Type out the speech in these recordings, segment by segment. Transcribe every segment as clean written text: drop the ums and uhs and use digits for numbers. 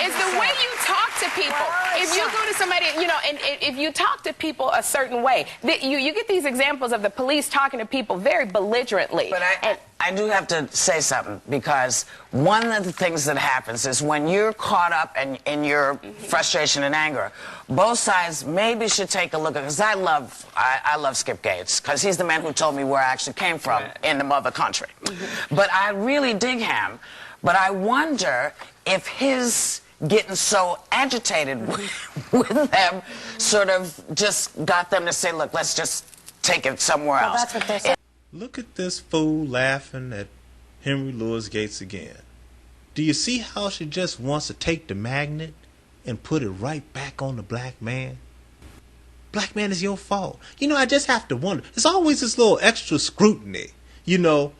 It's the way you talk to people. If you go to somebody, you know, and if you talk to people a certain way, you get these examples of the police talking to people very belligerently. But I do have to say something, because one of the things that happens is when you're caught up in your frustration and anger, both sides maybe should take a look at, because I love Skip Gates, because he's the man who told me where I actually came from in the mother country. But I really dig him, but I wonder if his getting so agitated with them sort of just got them to say, look, let's just take it somewhere else. That's what they're saying. Look at this fool laughing at Henry Louis Gates again. Do you see how she just wants to take the magnet and put it right back on the black man? Black man, is your fault. You know, I just have to wonder. It's always this little extra scrutiny. You know,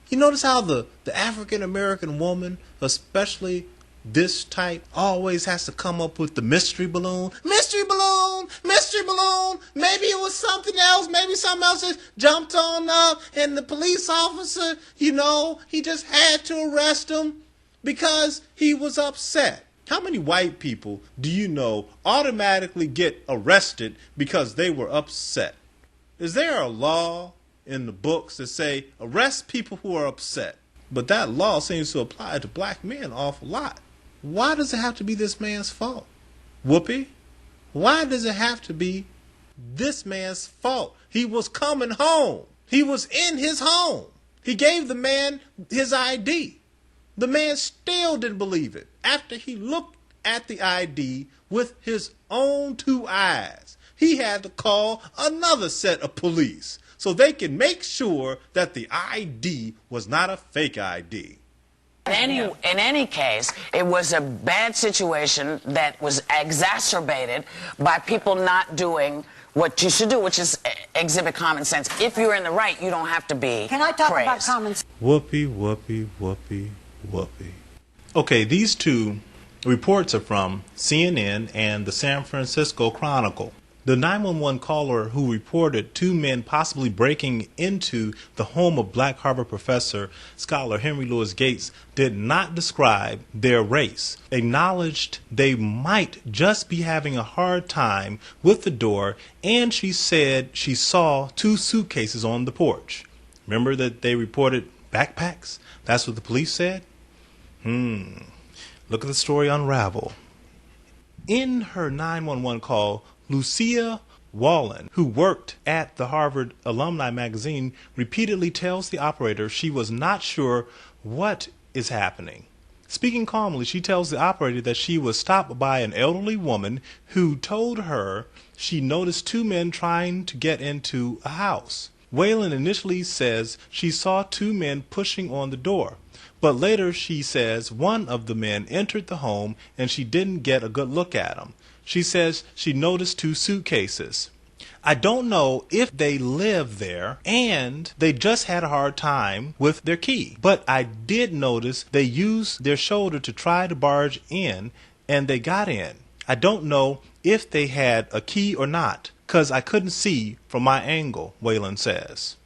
you notice how the African-American woman, especially this type, always has to come up with the mystery balloon. Mystery balloon! Mystery balloon! Maybe it was something else. Maybe something else just jumped on up, and the police officer, you know, he just had to arrest him because he was upset. How many white people do you know automatically get arrested because they were upset? Is there a law in the books that say arrest people who are upset? But that law seems to apply to black men an awful lot. Why does it have to be this man's fault? Whoopie? Why does it have to be this man's fault? He was coming home. He was in his home. He gave the man his ID. The man still didn't believe it after he looked at the ID with his own two eyes. He had to call another set of police so they can make sure that the ID was not a fake ID. In any case, it was a bad situation that was exacerbated by people not doing what you should do, which is exhibit common sense. If you're in the right, you don't have to be Can I talk praised. about common sense? Whoopie, whoopie, whoopie, whoopie. Okay, these two reports are from CNN and the San Francisco Chronicle. The 911 caller who reported two men possibly breaking into the home of Black Harvard professor, scholar Henry Louis Gates did not describe their race, acknowledged they might just be having a hard time with the door, and she said she saw two suitcases on the porch. Remember that they reported backpacks? That's what the police said? Look at the story unravel. In her 911 call, Lucia Wallen, who worked at the Harvard Alumni magazine, repeatedly tells the operator she was not sure what is happening. Speaking calmly, she tells the operator that she was stopped by an elderly woman who told her she noticed two men trying to get into a house. Whalen initially says she saw two men pushing on the door, but later she says one of the men entered the home and she didn't get a good look at him. She says she noticed two suitcases. I don't know if they live there and they just had a hard time with their key, but I did notice they used their shoulder to try to barge in and they got in. I don't know if they had a key or not, because I couldn't see from my angle, Whalen says.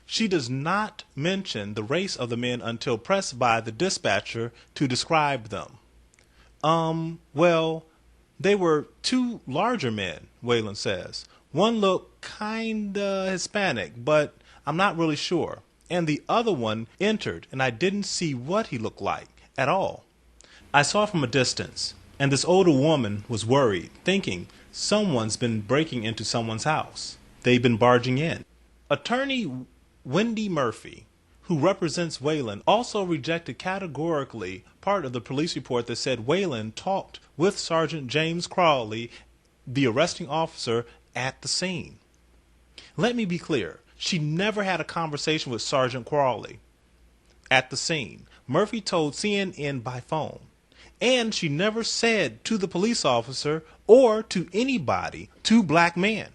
She does not mention the race of the men until pressed by the dispatcher to describe them. Well, they were two larger men, Whalen says. One looked kinda Hispanic, but I'm not really sure. And the other one entered, and I didn't see what he looked like at all. I saw from a distance, and this older woman was worried, thinking someone's been breaking into someone's house. They've been barging in. Attorney Wendy Murphy, who represents Whalen, also rejected categorically part of the police report that said Whalen talked with Sergeant James Crawley, the arresting officer, at the scene. Let me be clear. She never had a conversation with Sergeant Crawley at the scene. Murphy told CNN by phone. And she never said to the police officer or to anybody, two black men.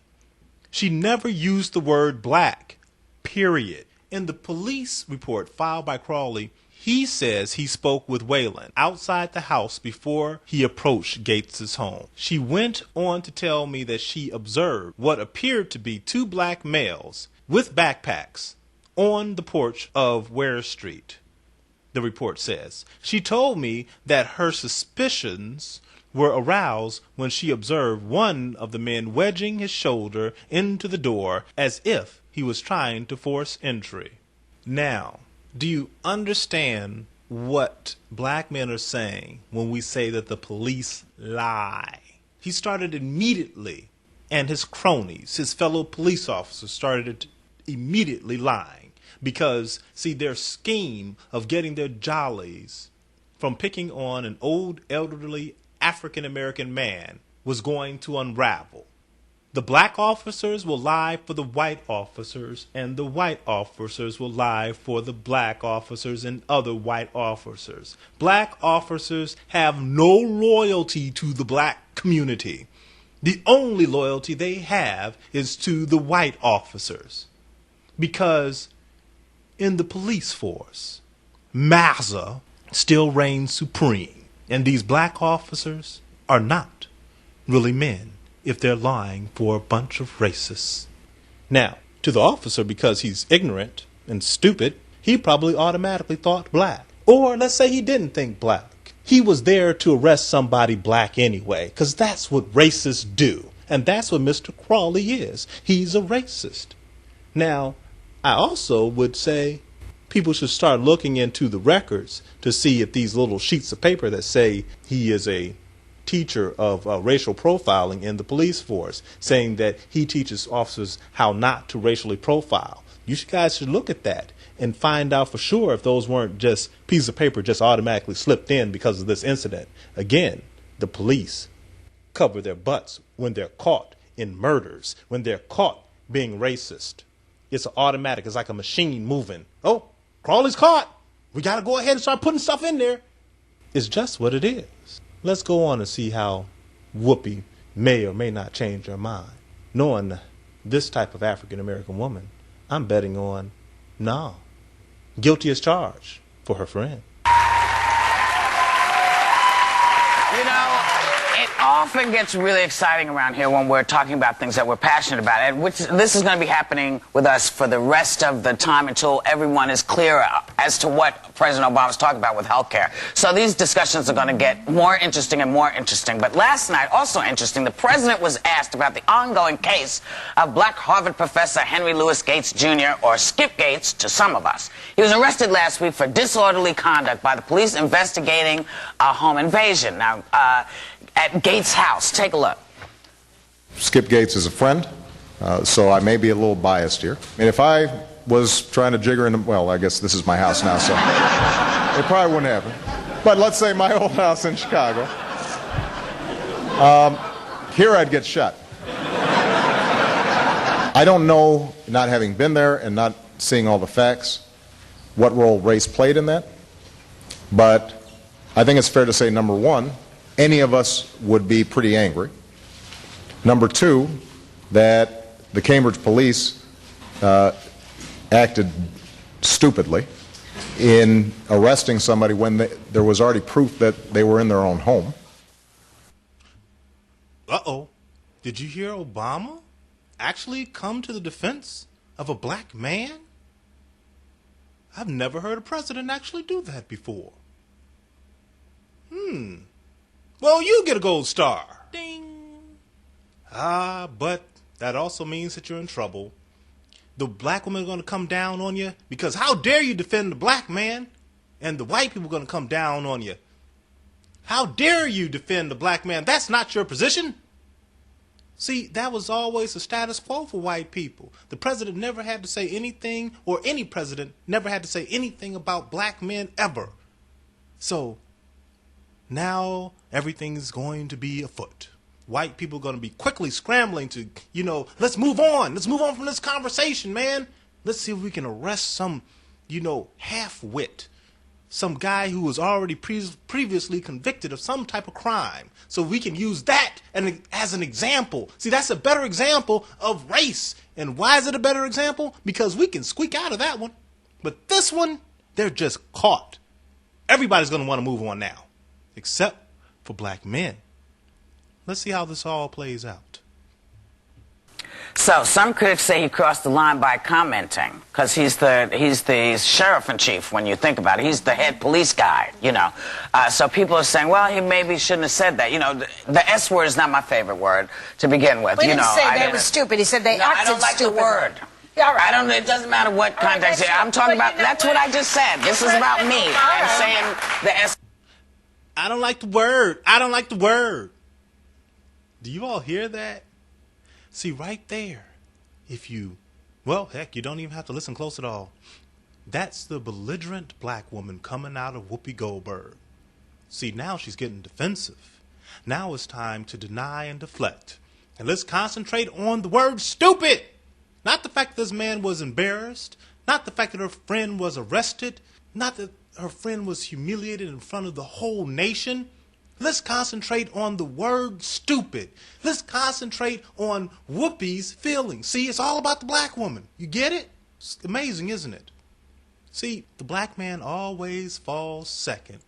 She never used the word black, period. In the police report filed by Crawley, he says he spoke with Whalen outside the house before he approached Gates's home. She went on to tell me that she observed what appeared to be two black males with backpacks on the porch of Ware Street. the report says. She told me that her suspicions were aroused when she observed one of the men wedging his shoulder into the door as if he was trying to force entry. Now, do you understand what black men are saying when we say that the police lie? He started immediately, and his cronies, his fellow police officers, started immediately lying. Because, see, their scheme of getting their jollies from picking on an old, elderly African-American man was going to unravel. The black officers will lie for the white officers, and the white officers will lie for the black officers and other white officers. Black officers have no loyalty to the black community. The only loyalty they have is to the white officers. Because in the police force, Massa still reigns supreme, and these black officers are not really men if they're lying for a bunch of racists. Now, to the officer, because he's ignorant and stupid, he probably automatically thought black. Or let's say he didn't think black. He was there to arrest somebody black anyway, because that's what racists do. And that's what Mr. Crawley is. He's a racist. Now, I also would say people should start looking into the records to see if these little sheets of paper that say he is a teacher of racial profiling in the police force, saying that he teaches officers how not to racially profile. You guys should look at that and find out for sure if those weren't just pieces of paper just automatically slipped in because of this incident. Again, the police cover their butts when they're caught in murders, when they're caught being racist. It's automatic. It's like a machine moving. Oh, Crawley's caught. We got to go ahead and start putting stuff in there. It's just what it is. Let's go on and see how Whoopie may or may not change her mind. Knowing this type of African-American woman, I'm betting on, no, guilty as charged for her friend. You know, it often gets really exciting around here when we're talking about things that we're passionate about. And this is going to be happening with us for the rest of the time until everyone is clear as to what President Obama's talking about with health care. So these discussions are going to get more interesting and more interesting. But last night, also interesting, the president was asked about the ongoing case of black Harvard professor Henry Louis Gates Jr., or Skip Gates to some of us. He was arrested last week for disorderly conduct by the police investigating a home invasion. Now, at Gates' house. Take a look. Skip Gates is a friend, so I may be a little biased here. I mean, if I was trying to jigger into, well, I guess this is my house now, so it probably wouldn't happen. But let's say my old house in Chicago. Here I'd get shot. I don't know, not having been there and not seeing all the facts, what role race played in that. But I think it's fair to say, number one, any of us would be pretty angry. Number two, that the Cambridge police acted stupidly in arresting somebody when there was already proof that they were in their own home. Uh-oh. Did you hear Obama actually come to the defense of a black man? I've never heard a president actually do that before. Well, you get a gold star. Ding. But that also means that you're in trouble. The black women are going to come down on you because how dare you defend the black man? And the white people are going to come down on you. How dare you defend the black man? That's not your position. See, that was always the status quo for white people. The president never had to say anything, or any president never had to say anything about black men ever. So now everything's going to be afoot. White people are going to be quickly scrambling to, let's move on. Let's move on from this conversation, man. Let's see if we can arrest some, half-wit. Some guy who was already previously convicted of some type of crime. So we can use that as an example. See, that's a better example of race. And why is it a better example? Because we can squeak out of that one. But this one, they're just caught. Everybody's going to want to move on now. Except for black men. Let's see how this all plays out. So some critics say he crossed the line by commenting, because he's the sheriff in chief. When you think about it, he's the head police guy. You know, so people are saying, well, he maybe shouldn't have said that. You know, the S word is not my favorite word to begin with. He you didn't know, say they were stupid. He said they acted I don't like stupid. the word. Yeah, all right. I don't. It doesn't matter what context. I'm talking about. That's what I just said. This is about me and saying the S. I don't like the word. I don't like the word. Do you all hear that? See, right there, if you, well, heck, you don't even have to listen close at all. That's the belligerent black woman coming out of Whoopi Goldberg. See, now she's getting defensive. Now it's time to deny and deflect. And let's concentrate on the word stupid. Not the fact that this man was embarrassed. Not the fact that her friend was arrested. Not that her friend was humiliated in front of the whole nation. Let's concentrate on the word stupid. Let's concentrate on Whoopi's feelings. See, it's all about the black woman. You get it? It's amazing, isn't it? See, the black man always falls second